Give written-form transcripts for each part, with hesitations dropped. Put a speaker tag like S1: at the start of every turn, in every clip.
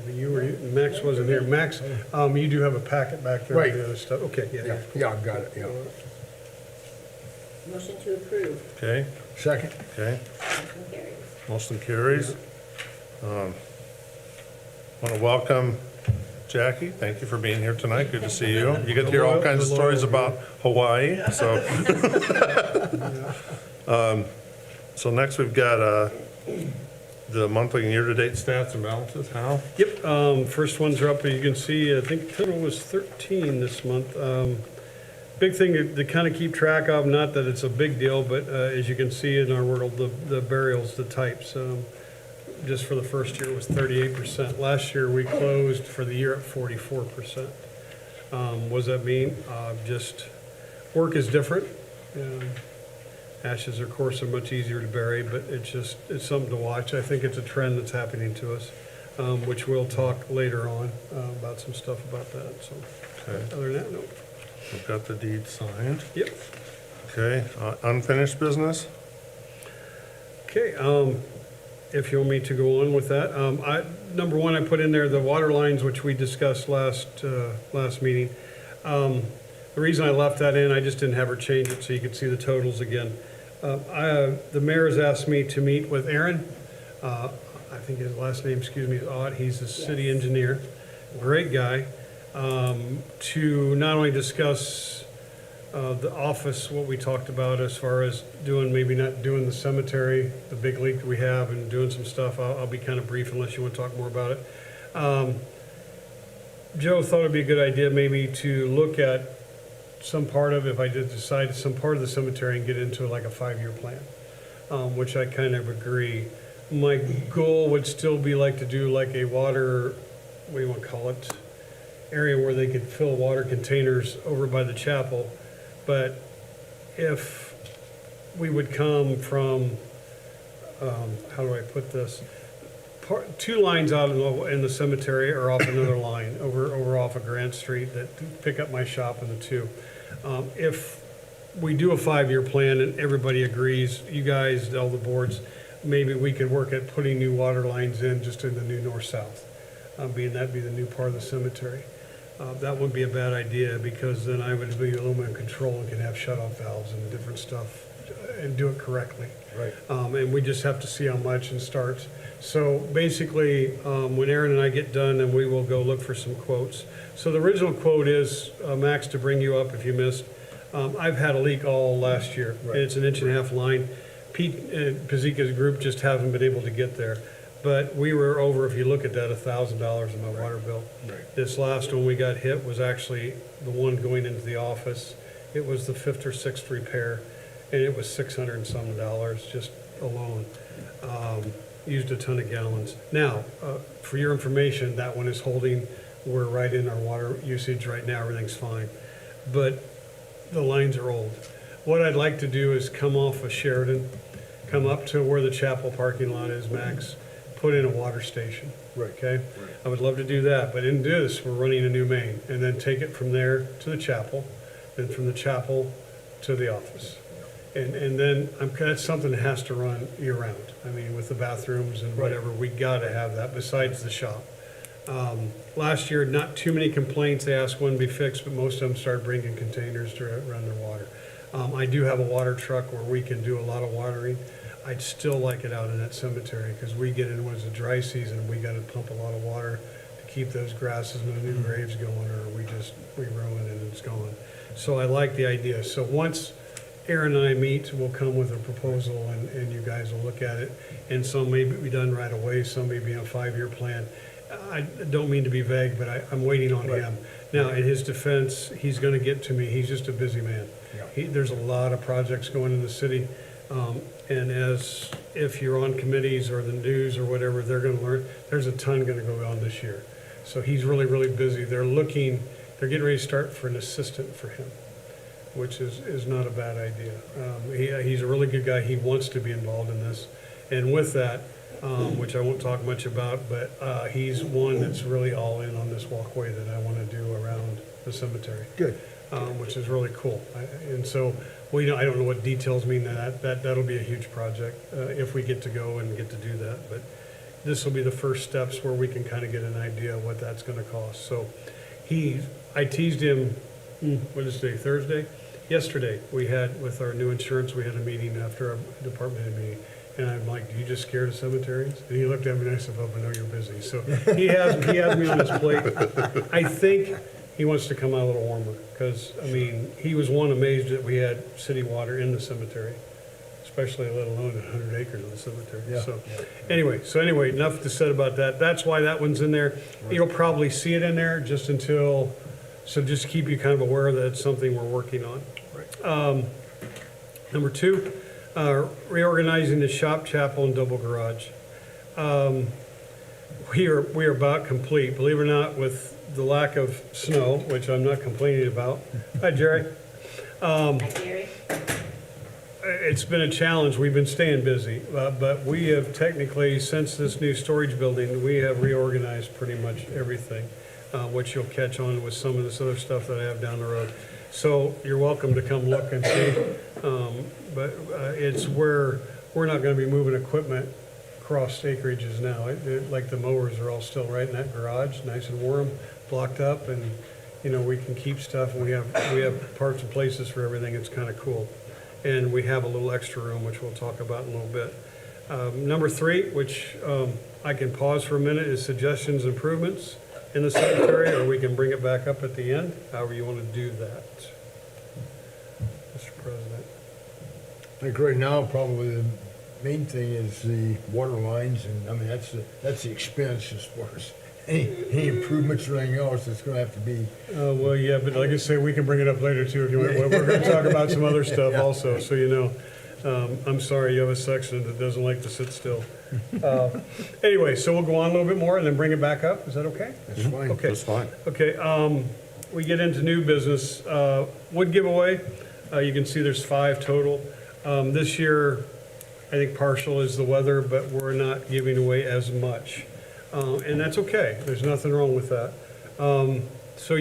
S1: Maybe you were, Max wasn't here. Max, you do have a packet back there
S2: Right.
S1: with the other stuff. Okay, yeah.
S2: Yeah, I've got it, yeah.
S3: Motion to approve.
S4: Okay,
S2: Second.
S4: okay,
S3: Motion carries.
S4: motion carries. Want to welcome Jackie. Thank you for being here tonight. Good to see you. You get to hear all kinds of stories about Hawaii, so. So next we've got the monthly and year-to-date stats and balances. Hal?
S1: Yep, first ones are up, as you can see, I think total was 13 this month. Big thing to kind of keep track of, not that it's a big deal, but as you can see in our world, the burials, the types, just for the first year was 38%. Last year, we closed for the year at 44%. What does that mean? Just work is different. Ashes, of course, are much easier to bury, but it's something to watch. I think it's a trend that's happening to us, which we'll talk later on about some stuff about that. So,
S4: Okay.
S1: other than that, no.
S4: We've got the deed signed.
S1: Yep.
S4: Okay, unfinished business?
S1: Okay, if you want me to go on with that. Number one, I put in there the water lines, which we discussed last meeting. The reason I left that in, I just didn't have her change it so you could see the totals again. The mayor's asked me to meet with Aaron. I think his last name, is Ott. He's the city engineer. Great guy. To not only discuss the office, what we talked about as far as maybe not doing the cemetery, the big leak that we have, and doing some stuff. I'll be kind of brief unless you want to talk more about it. Joe thought it'd be a good idea maybe to look at some part of, if I did decide, some part of the cemetery and get into like a 5-year plan, which I kind of agree. My goal would still be like to do like a water, what do you want to call it, area where they could fill water containers over by the chapel. But if we would come from, how do I put this? Two lines out in the cemetery or off another line over off of Grant Street that pick up my shop in the two. If we do a 5-year plan and everybody agrees, you guys, all the boards, maybe we could work at putting new water lines in just in the new north-south, being that'd be the new part of the cemetery. That wouldn't be a bad idea because then I would be a little more in control and can have shut-off valves and different stuff and do it correctly.
S2: Right.
S1: And we just have to see how much and start. So basically, when Aaron and I get done, then we will go look for some quotes. So the original quote is, Max, to bring you up if you missed, I've had a leak all last year.
S2: Right.
S1: And it's an 1.5 inch line. Pete and Pazika's group just haven't been able to get there. But we were over, if you look at that, $1,000 in my water bill.
S2: Right.
S1: This last one we got hit was actually the one going into the office. It was the 5th or 6th repair, and it was $600 and some just alone. Used a ton of gallons. Now, for your information, that one is holding. We're right in our water usage right now. Everything's fine. But the lines are old. What I'd like to do is come off of Sheridan, come up to where the chapel parking lot is, Max, put in a water station.
S2: Right.
S1: Okay? I would love to do that, but in this, we're running a new main, and then take it from there to the chapel, then from the chapel to the office. And then that's something that has to run year-round. I mean, with the bathrooms and whatever, we gotta have that besides the shop. Last year, not too many complaints. They asked when to be fixed, but most of them started bringing containers to run their water. I do have a water truck where we can do a lot of watering. I'd still like it out in that cemetery because we get in when it's a dry season, we gotta pump a lot of water to keep those grasses and the new graves going, or we ruin it and it's gone. So I like the idea. So once Aaron and I meet, we'll come with a proposal and you guys will look at it. And some may be done right away, some may be a 5-year plan. I don't mean to be vague, but I'm waiting on him. Now, in his defense, he's gonna get to me. He's just a busy man.
S2: Yeah.
S1: There's a lot of projects going in the city. And if you're on committees or the news or whatever, they're gonna learn, there's a ton gonna go on this year. So he's really, really busy. They're getting ready to start for an assistant for him, which is not a bad idea. He's a really good guy. He wants to be involved in this. And with that, which I won't talk much about, but he's one that's really all in on this walkway that I want to do around the cemetery.
S2: Good.
S1: Which is really cool. And so, I don't know what details mean that'll be a huge project if we get to go and get to do that. But this will be the first steps where we can kind of get an idea of what that's gonna cost. So I teased him, what is today, Thursday? Yesterday, we had, with our new insurance, we had a meeting after our department head meeting. And I'm like, do you just scared of cemeteries? And he looked at me and I said, well, I know you're busy. So he has me on his plate. I think he wants to come out a little warmer, because, I mean, he was amazed that we had city water in the cemetery, especially let alone 100 acres of the cemetery.
S2: Yeah.
S1: So anyway, enough to said about that. That's why that one's in there. You'll probably see it in there just until, so just keep you kind of aware that it's something we're working on. Number 2, reorganizing the shop, chapel, and double garage. We are about complete, believe it or not, with the lack of snow, which I'm not complaining about. Hi, Jerry.
S3: Hi, Gary.
S1: It's been a challenge. We've been staying busy, but we have technically, since this new storage building, we have reorganized pretty much everything, which you'll catch on with some of this other stuff that I have down the road. So you're welcome to come look and see. But it's where we're not going to be moving equipment across acreages now. Like the mowers are all still right in that garage, nice and warm, blocked up, and we can keep stuff. And we have parts and places for everything. It's kind of cool. And we have a little extra room, which we'll talk about in a little bit. Number 3, which I can pause for a minute, is suggestions, improvements in the cemetery, or we can bring it back up at the end, however you want to do that. Mr. President.
S2: I think right now, probably the main thing is the water lines, and I mean, that's the expense as far as any improvements or anything else. It's gonna have to be.
S1: Well, yeah, but like I say, we can bring it up later too if you want. We're going to talk about some other stuff also, so you know. I'm sorry, you have a section that doesn't like to sit still. Anyway, so we'll go on a little bit more and then bring it back up. Is that okay?
S2: That's fine.
S1: Okay.
S4: That's fine.
S1: Okay, we get into new business. Wood giveaway, you can see there's 5 total. This year, I think partial is the weather, but we're not giving away as much. And that's okay, there's nothing wrong with that. So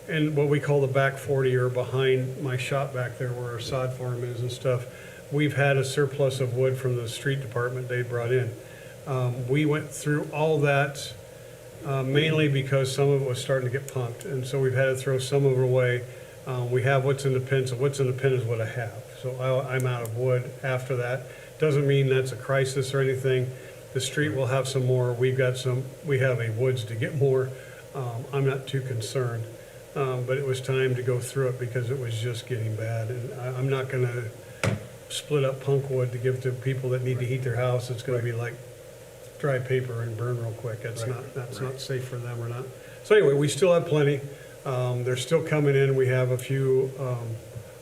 S1: in what we call the back 40, or behind my shop back there where our sod farm is and stuff, we've had a surplus of wood from the street department they brought in. We went through all that mainly because some of it was starting to get punked, and so we've had to throw some of it away. We have what's in the pin, so what's in the pin is what I have. So I'm out of wood after that. Doesn't mean that's a crisis or anything. The street will have some more. We have a woods to get more. I'm not too concerned. But it was time to go through it because it was just getting bad. And I'm not going to split up punk wood to give to people that need to heat their house. It's going to be like dry paper and burn real quick. That's not safe for them or not. So anyway, we still have plenty. They're still coming in. We have a few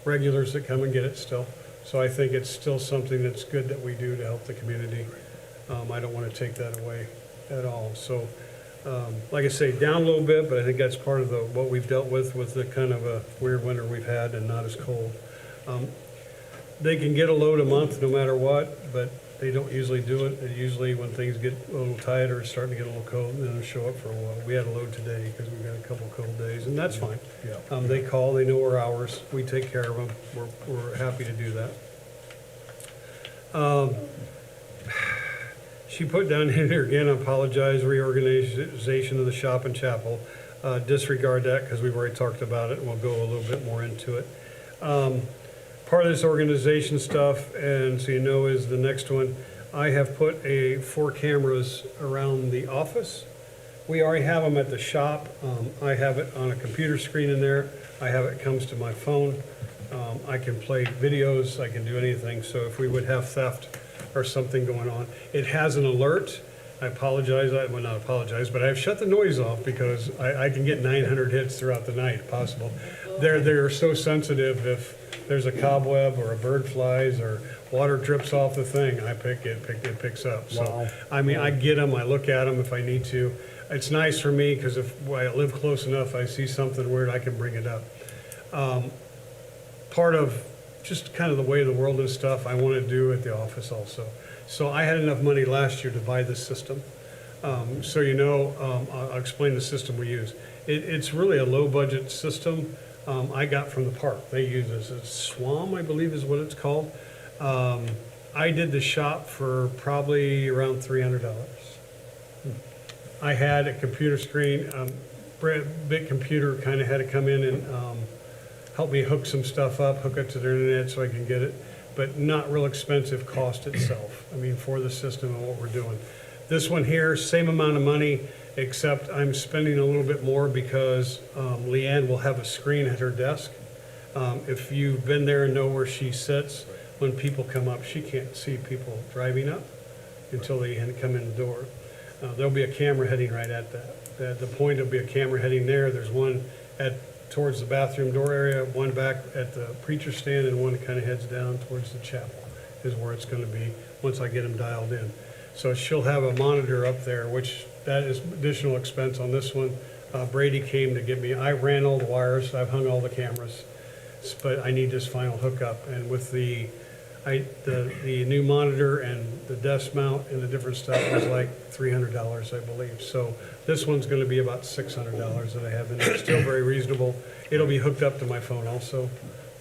S1: regulars that come and get it still. So I think it's still something that's good that we do to help the community. I don't want to take that away at all. So like I say, down a little bit, but I think that's part of what we've dealt with the kind of a weird winter we've had and not as cold. They can get a load a month no matter what, but they don't usually do it. And usually when things get a little tight or it's starting to get a little cold, then they'll show up for a while. We had a load today because we've got a couple cold days, and that's fine.
S2: Yeah.
S1: They call, they know our hours, we take care of them. We're happy to do that. She put down in here again, apologize, reorganization of the shop and chapel. Disregard that because we've already talked about it, and we'll go a little bit more into it. Part of this organization stuff, and so you know, is the next one. I have put 4 cameras around the office. We already have them at the shop. I have it on a computer screen in there. I have it comes to my phone. I can play videos. I can do anything. So if we would have theft or something going on, it has an alert. I apologize. Well, not apologize, but I've shut the noise off because I can get 900 hits throughout the night, possible. They're so sensitive. If there's a cobweb or a bird flies or water drips off the thing, it picks up. So,
S2: Wow.
S1: I mean, I get them, I look at them if I need to. It's nice for me because if I live close enough, I see something weird, I can bring it up. Part of just kind of the way of the world and stuff, I want to do at the office also. So I had enough money last year to buy this system. So I'll explain the system we use. It's really a low-budget system I got from the park. They use this. It's SWAM, I believe is what it's called. I did the shop for probably around $300. I had a computer screen, big computer kind of had to come in and help me hook some stuff up, hook it to the internet so I can get it, but not real expensive cost itself. I mean, for the system and what we're doing. This one here, same amount of money, except I'm spending a little bit more because Leanne will have a screen at her desk. If you've been there and know where she sits, when people come up, she can't see people driving up until they come in the door. There'll be a camera heading right at that. At the point, there'll be a camera heading there. There's one towards the bathroom door area, one back at the preacher stand, and one kind of heads down towards the chapel is where it's going to be once I get them dialed in. So she'll have a monitor up there, which that is additional expense on this one. Brady came to get me. I ran all the wires. I've hung all the cameras, but I need this final hookup. And with the new monitor and the desk mount and the different stuff was like $300, I believe. So this one's going to be about $600 that I have in there. Still very reasonable. It'll be hooked up to my phone also,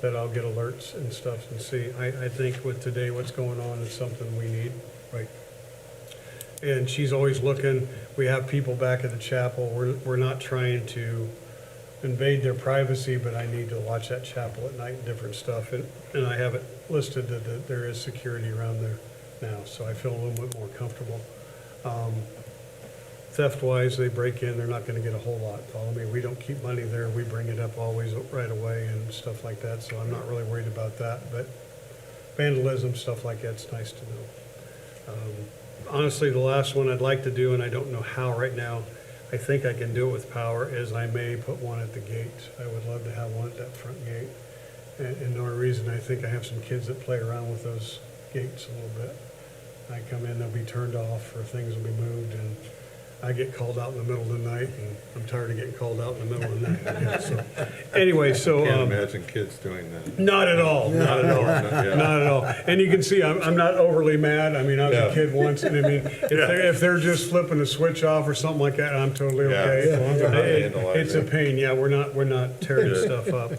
S1: that I'll get alerts and stuff and see. I think with today what's going on is something we need. Right. And she's always looking. We have people back at the chapel. We're not trying to invade their privacy, but I need to watch that chapel at night and different stuff. And I have it listed that there is security around there now, so I feel a little bit more comfortable. Theft-wise, they break in, they're not gonna get a whole lot. Follow me, we don't keep money there, we bring it up always right away and stuff like that, so I'm not really worried about that. But vandalism, stuff like that's nice to know. Honestly, the last one I'd like to do, and I don't know how right now, I think I can do it with power, is I may put one at the gate. I would love to have one at that front gate. And the only reason, I think I have some kids that play around with those gates a little bit. I come in, they'll be turned off, or things will be moved, and I get called out in the middle of the night, and I'm tired of getting called out in the middle of the night. Yeah, so, anyway, so.
S5: Can't imagine kids doing that.
S1: Not at all, not at all, not at all. And you can see, I'm not overly mad. I mean, I was a kid once, and I mean, if they're just flipping a switch off or something like that, I'm totally okay. It's a pain, yeah, we're not tearing stuff up.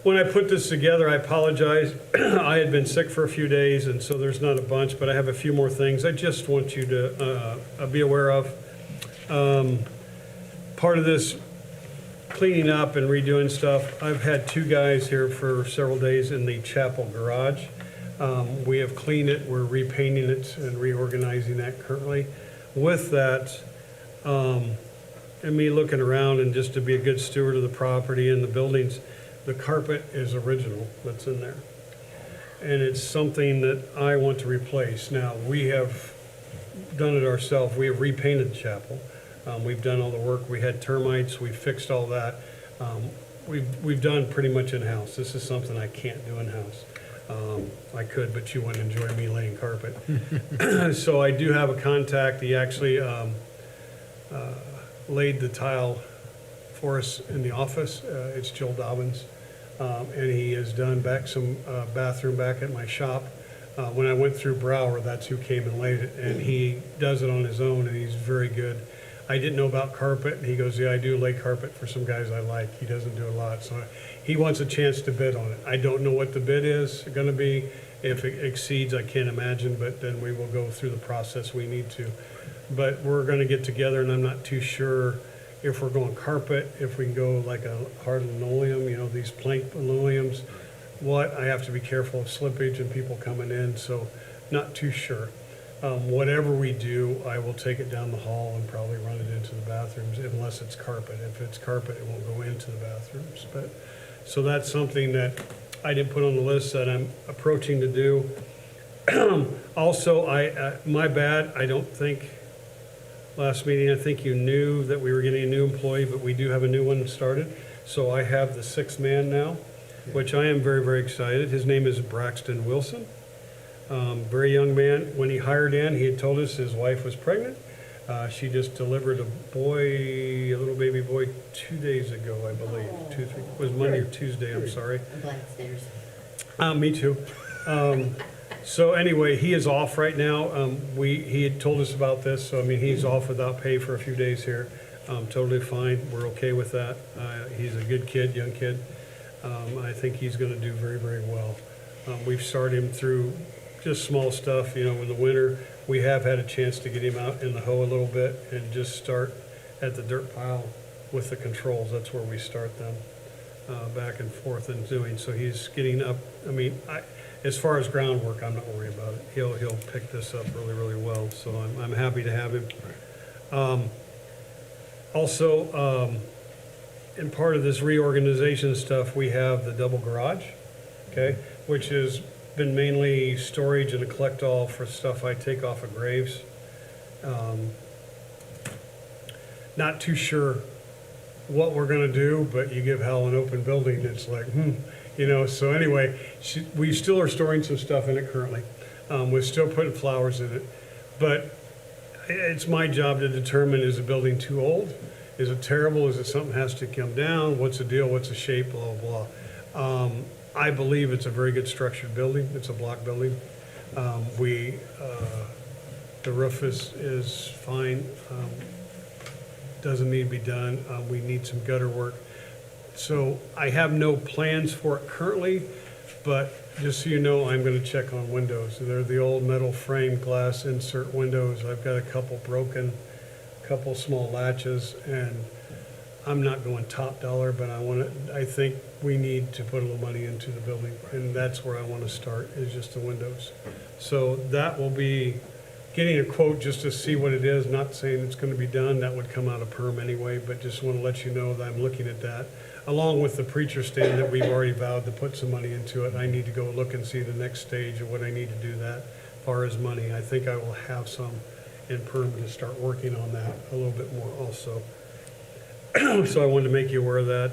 S1: When I put this together, I apologize. I had been sick for a few days, and so there's not a bunch, but I have a few more things I just want you to be aware of. Part of this cleaning up and redoing stuff, I've had two guys here for several days in the chapel garage. We have cleaned it, we're repainting it and reorganizing that currently. With that, and me looking around and just to be a good steward of the property and the buildings, the carpet is original that's in there. And it's something that I want to replace. Now, we have done it ourselves. We have repainted the chapel. We've done all the work. We had termites. We fixed all that. We've done pretty much in-house. This is something I can't do in-house. I could, but you wouldn't enjoy me laying carpet. So I do have a contact. He actually laid the tile for us in the office. It's Joel Dobbins. And he has done some bathroom back at my shop. When I went through Brower, that's who came and laid it. And he does it on his own, and he's very good. I didn't know about carpet, and he goes, yeah, I do lay carpet for some guys I like. He doesn't do a lot, so he wants a chance to bid on it. I don't know what the bid is gonna be. If it exceeds, I can't imagine, but then we will go through the process we need to. But we're gonna get together, and I'm not too sure if we're going carpet, if we can go like a hard linoleum, you know, these plank linoleums. I have to be careful of slippage and people coming in, so not too sure. Whatever we do, I will take it down the hall and probably run it into the bathrooms unless it's carpet. If it's carpet, it won't go into the bathrooms. So that's something that I didn't put on the list that I'm approaching to do. Also, my bad, I don't think, last meeting, I think you knew that we were getting a new employee, but we do have a new one started. So I have the sixth man now, which I am very, very excited. His name is Braxton Wilson. Very young man. When he hired in, he had told us his wife was pregnant. She just delivered a little baby boy 2 days ago, I believe. It was Monday or Tuesday, I'm sorry.
S3: I'm glad it's theirs.
S1: Me too. So anyway, he is off right now. He had told us about this, so I mean, he's off without pay for a few days here. Totally fine. We're okay with that. He's a good kid, young kid. I think he's going to do very, very well. We've started him through just small stuff, in the winter. We have had a chance to get him out in the hoe a little bit and just start at the dirt pile with the controls. That's where we start them, back and forth and doing. So he's getting up, as far as groundwork, I'm not worried about it. He'll pick this up really, really well, so I'm happy to have him. Also, in part of this reorganization stuff, we have the double garage, okay, which has been mainly storage and a collect-all for stuff I take off of graves. Not too sure what we're gonna do, but you give Hal an open building, it's like, so anyway, we still are storing some stuff in it currently. We're still putting flowers in it, but it's my job to determine, is the building too old? Is it terrible? Is it something has to come down? What's the deal? What's the shape? Blah, blah, blah. I believe it's a very good structured building. It's a block building. The roof is fine. Doesn't need to be done. We need some gutter work. So I have no plans for it currently, but just so you know, I'm gonna check on windows. They're the old metal frame glass insert windows. I've got a couple broken, couple small latches, and I'm not going top dollar, but I think we need to put a little money into the building, and that's where I wanna start, is just the windows. So that will be getting a quote just to see what it is, not saying it's gonna be done, that would come out of perm anyway, but just wanna let you know that I'm looking at that. Along with the preacher stand that we've already vowed to put some money into it, I need to go look and see the next stage of what I need to do that, as far as money. I think I will have some in perm to start working on that a little bit more also. So I wanted to make you aware of that.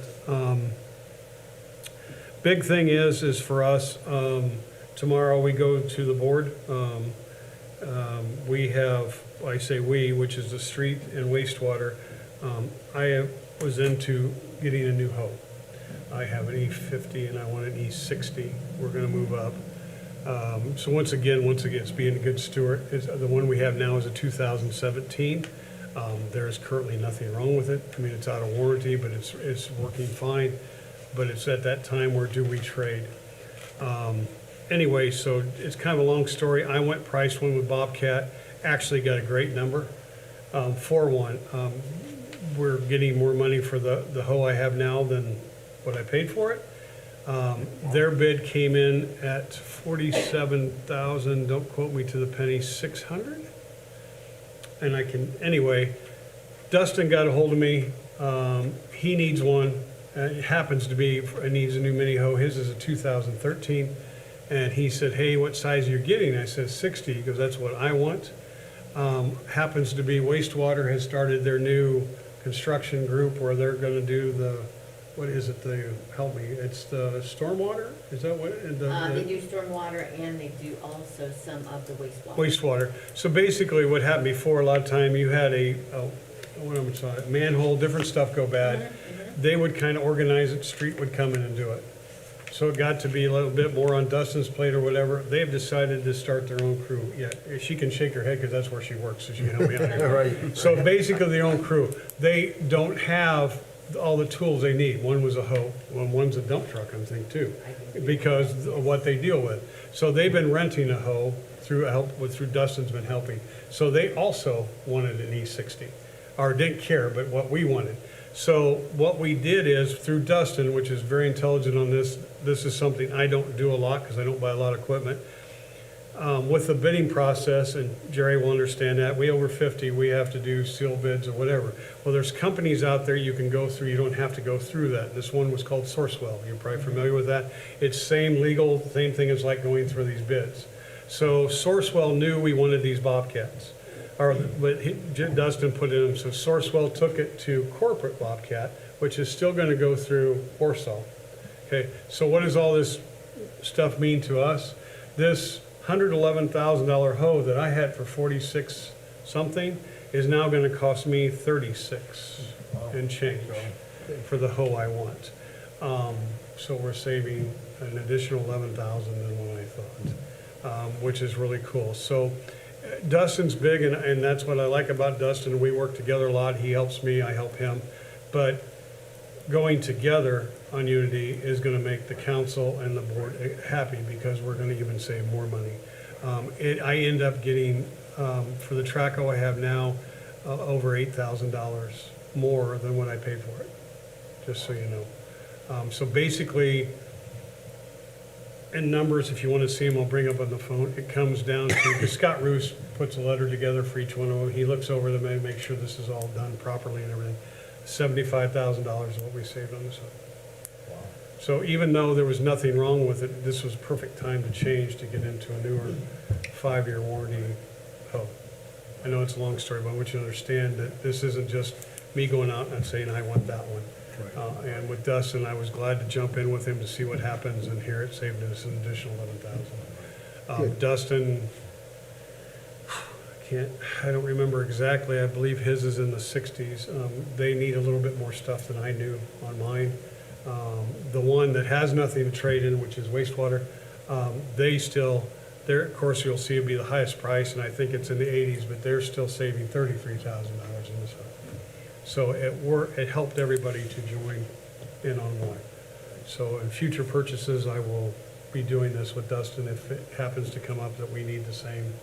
S1: Big thing is for us, tomorrow we go to the board. We have, I say we, which is the street and wastewater. I was into getting a new hoe. I have an E50 and I want an E60. We're gonna move up. So once again, it's being a good steward. The one we have now is a 2017. There is currently nothing wrong with it. I mean, it's out of warranty, but it's working fine. But it's at that time where do we trade? Anyway, so it's kind of a long story. I went priced one with Bobcat, actually got a great number for one. We're getting more money for the hoe I have now than what I paid for it. Their bid came in at 47,000, don't quote me to the penny, 600? And anyway, Dustin got a hold of me. He needs one. It happens to be, needs a new mini hoe. His is a 2013. And he said, hey, what size are you getting? I said 60, because that's what I want. Happens to be wastewater has started their new construction group where they're gonna do what is it, help me, it's the stormwater? Is that what?
S3: They do stormwater and they do also some of the wastewater.
S1: Wastewater. So basically what happened before, a lot of time you had a manhole, different stuff go bad. They would kind of organize it, street would come in and do it. So it got to be a little bit more on Dustin's plate or whatever. They've decided to start their own crew. Yeah, she can shake her head because that's where she works, so she can help me out here.
S2: Right.
S1: So basically their own crew. They don't have all the tools they need. One was a hoe, one's a dump truck, I'm thinking too, because of what they deal with. So they've been renting a hoe through Dustin's been helping. So they also wanted an E60, or didn't care, but what we wanted. So what we did is, through Dustin, which is very intelligent on this is something I don't do a lot because I don't buy a lot of equipment. With the bidding process, and Jerry will understand that, we over 50, we have to do seal bids or whatever. Well, there's companies out there you can go through, you don't have to go through that. This one was called Sourcewell, you're probably familiar with that. It's same legal, same thing as like going through these bids. So Sourcewell knew we wanted these Bobcats. But Dustin put in them, so Sourcewell took it to corporate Bobcat, which is still gonna go through Warsaw. Okay, so what does all this stuff mean to us? This $111,000 hoe that I had for 46 something is now gonna cost me 36 and change for the hoe I want. So we're saving an additional 11,000 than what I thought, which is really cool. So Dustin's big, and that's what I like about Dustin. We work together a lot. He helps me, I help him. But going together on Unity is gonna make the council and the board happy, because we're gonna even save more money. I end up getting, for the Traco I have now, over $8,000 more than what I paid for it, just so you know. So basically, in numbers, if you want to see them, I'll bring up on the phone. It comes down to, because Scott Roos puts a letter together for each one of them. He looks over them and makes sure this is all done properly and everything. $75,000 is what we saved on this one. So even though there was nothing wrong with it, this was perfect time to change to get into a newer 5-year warranty hub. I know it's a long story, but I want you to understand that this isn't just me going out and saying, I want that one. And with Dustin, I was glad to jump in with him to see what happens, and here it saved us an additional $11,000. Dustin, I don't remember exactly, I believe his is in the 60s. They need a little bit more stuff than I knew on mine. The one that has nothing to trade in, which is wastewater, of course, you'll see it'll be the highest price, and I think it's in the 80s, but they're still saving $33,000 in this one. So it helped everybody to join in on one. So in future purchases, I will be doing this with Dustin if it happens to come up that we need the same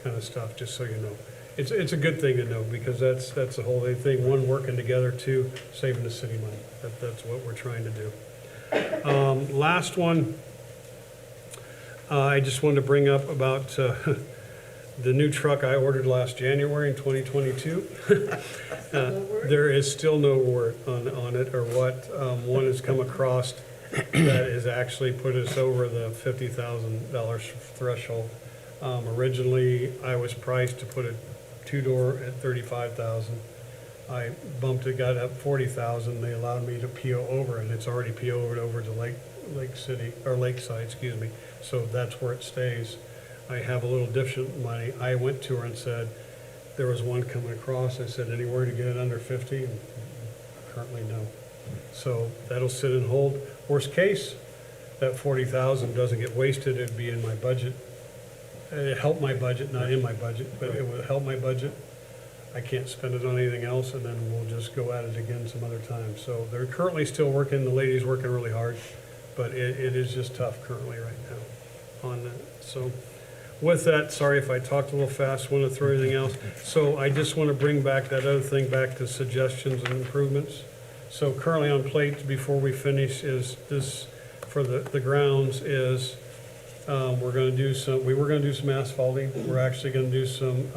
S1: kind of stuff, just so you know. It's a good thing to know, because that's the whole thing, one, working together, two, saving the city money. That's what we're trying to do. Last one, I just wanted to bring up about the new truck I ordered last January in 2022. There is still no word on it or what. One has come across that has actually put us over the $50,000 threshold. Originally, I was priced to put a two-door at $35,000. I bumped it, got up $40,000. They allowed me to PO over, and it's already PO'd over to Lakeside, excuse me. So that's where it stays. I have a little different money. I went to her and said, there was one coming across. I said, anywhere to get it under 50? And currently, no. So that'll sit and hold. Worst case, that 40,000 doesn't get wasted. It'd be in my budget. It helped my budget, not in my budget, but it would help my budget. I can't spend it on anything else, and then we'll just go at it again some other time. So they're currently still working. The lady's working really hard, but it is just tough currently right now on that. So with that, sorry if I talked a little fast, want to throw everything else. So I just want to bring back that other thing back to suggestions and improvements. So currently on plate, before we finish, is this, for the grounds, is we were going to do some asphalting. We're actually going to do some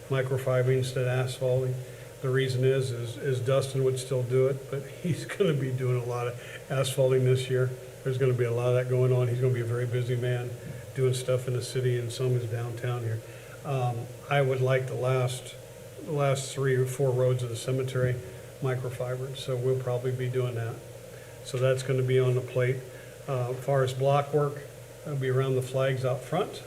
S1: microfibering instead of asphalting. The reason is Dustin would still do it, but he's going to be doing a lot of asphalting this year. There's going to be a lot of that going on. He's going to be a very busy man doing stuff in the city, and some is downtown here. I would like the last 3 or 4 roads of the cemetery microfibered, so we'll probably be doing that. So that's going to be on the plate. As far as block work, it'll be around the flags out front,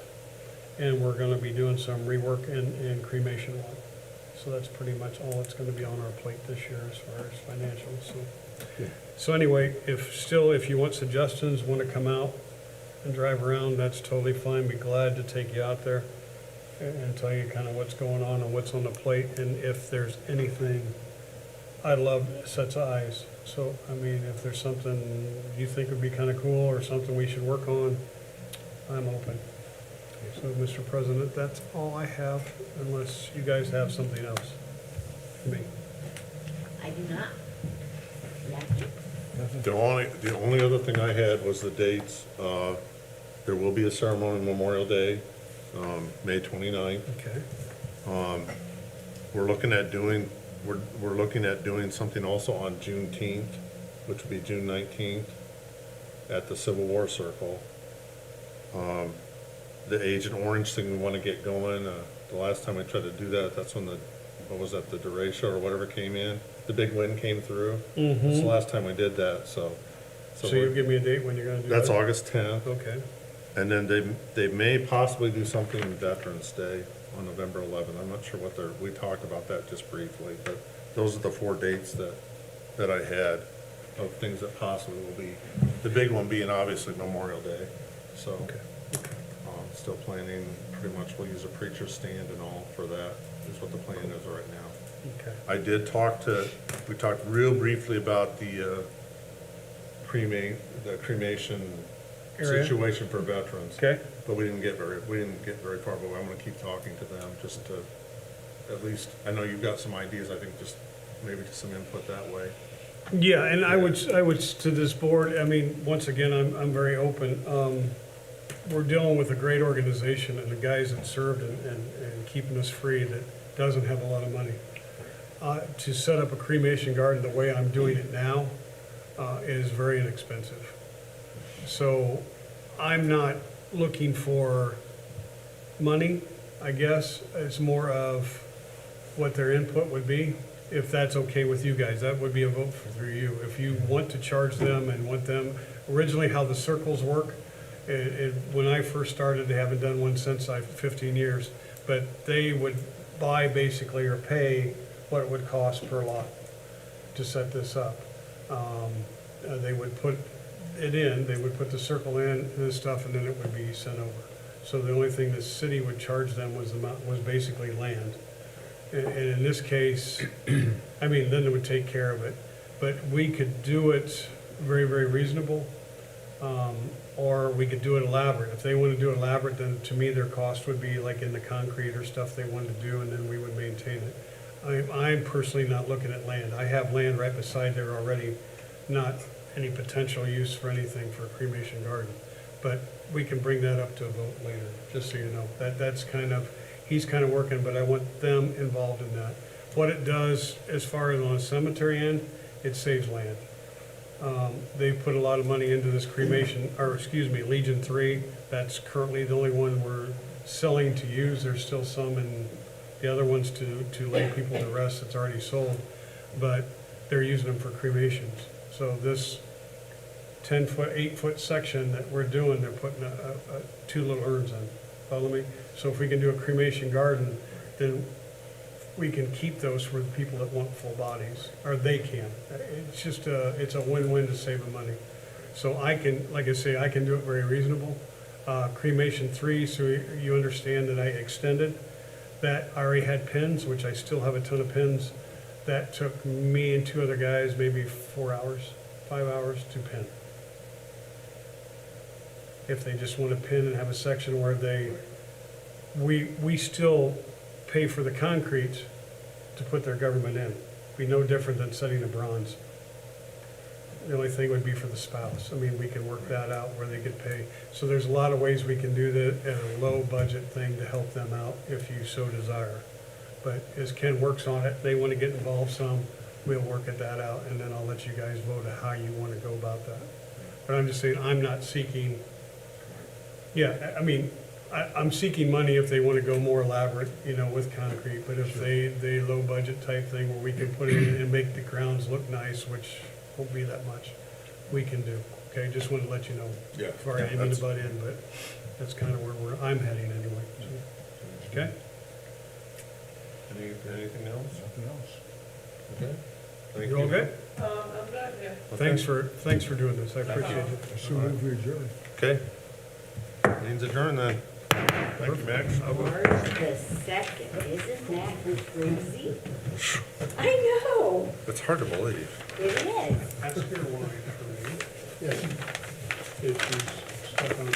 S1: and we're going to be doing some rework and cremation work. So that's pretty much all that's going to be on our plate this year as far as financials. So anyway, if you want suggestions, want to come out and drive around, that's totally fine. Be glad to take you out there and tell you kind of what's going on and what's on the plate. And if there's anything, I love sets of eyes. So, I mean, if there's something you think would be kind of cool or something we should work on, I'm open. So, Mr. President, that's all I have, unless you guys have something else for me.
S3: I do not.
S5: The only other thing I had was the dates. There will be a ceremony on Memorial Day, May 29th.
S1: Okay.
S5: We're looking at doing something also on Juneteenth, which would be June 19th, at the Civil War Circle. The Agent Orange thing we want to get going. The last time I tried to do that, that's when the derecho or whatever came in. The big wind came through.
S1: Mm-hmm.
S5: That's the last time I did that, so.
S1: So you'll give me a date when you're gonna do that?
S5: That's August 10th.
S1: Okay.
S5: And then they may possibly do something Veterans Day on November 11th. I'm not sure we talked about that just briefly, but those are the 4 dates that I had of things that possibly will be, the big one being obviously Memorial Day. So,
S1: Okay.
S5: still planning, pretty much we'll use a preacher stand and all for that, is what the plan is right now.
S1: Okay.
S5: I did talk to We talked real briefly about the cremation
S1: Area.
S5: situation for veterans.
S1: Okay.
S5: But we didn't get very far, but I'm gonna keep talking to them, just to, at least, I know you've got some ideas, I think just maybe some input that way.
S1: Yeah, and I would, to this board, I mean, once again, I'm very open. We're dealing with a great organization and the guys that served and keeping us free that doesn't have a lot of money. To set up a cremation garden the way I'm doing it now is very inexpensive. So I'm not looking for money, I guess. It's more of what their input would be. If that's okay with you guys, that would be a vote through you. If you want to charge them and want them, originally how the circles work, when I first started, they haven't done one since 15 years, but they would buy basically or pay what it would cost per lot to set this up. They would put it in, they would put the circle in and this stuff, and then it would be sent over. So the only thing the city would charge them was basically land. And in this case, I mean, then it would take care of it. But we could do it very, very reasonable, or we could do it elaborate. If they want to do it elaborate, then to me, their cost would be like in the concrete or stuff they wanted to do, and then we would maintain it. I'm personally not looking at land. I have land right beside there already, not any potential use for anything for a cremation garden. But we can bring that up to a vote later, just so you know. That's kind of, he's kind of working, but I want them involved in that. What it does, as far as on the cemetery end, it saves land. They put a lot of money into this cremation, or excuse me, Legion 3. That's currently the only one we're selling to use. There's still some in the other ones to lay people to rest that's already sold, but they're using them for cremations. So this 10-foot, 8-foot section that we're doing, they're putting two little urns in. Follow me? So if we can do a cremation garden, then we can keep those for the people that want full bodies, or they can. It's just it's a win-win to save them money. So I can, like I say, I can do it very reasonable. Cremation 3, so you understand that I extended that. I already had pins, which I still have a ton of pins. That took me and 2 other guys maybe 4 hours, 5 hours to pin. If they just want to pin and have a section where we still pay for the concrete to put their government in. Be no different than setting a bronze. The only thing would be for the spouse. I mean, we can work that out where they could pay. So there's a lot of ways we can do that at a low budget thing to help them out if you so desire. But as Ken works on it, they want to get involved some, we'll work at that out, and then I'll let you guys vote on how you want to go about that. But I'm just saying, I'm not seeking, yeah, I mean, I'm seeking money if they want to go more elaborate, with concrete, but if they low budget type thing where we can put it in and make the grounds look nice, which won't be that much, we can do. Okay, just want to let you know.
S5: Yeah.
S1: Sorry, I didn't mean to butt in, but that's kind of where I'm heading anyway. Okay?
S5: Anything else?
S2: Nothing else.
S5: Okay. Thank
S1: You all good?
S3: I'm good, yeah.
S5: Okay.
S1: Thanks for doing this, I appreciate it.
S2: I so move we adjourn.
S5: Okay. Means adjourned then. Thank you, Max.
S3: March the 2nd, isn't that crazy? I know,
S5: It's hard to believe.
S3: it is.
S1: That's your line for me.
S2: Yes.
S1: If you stuck on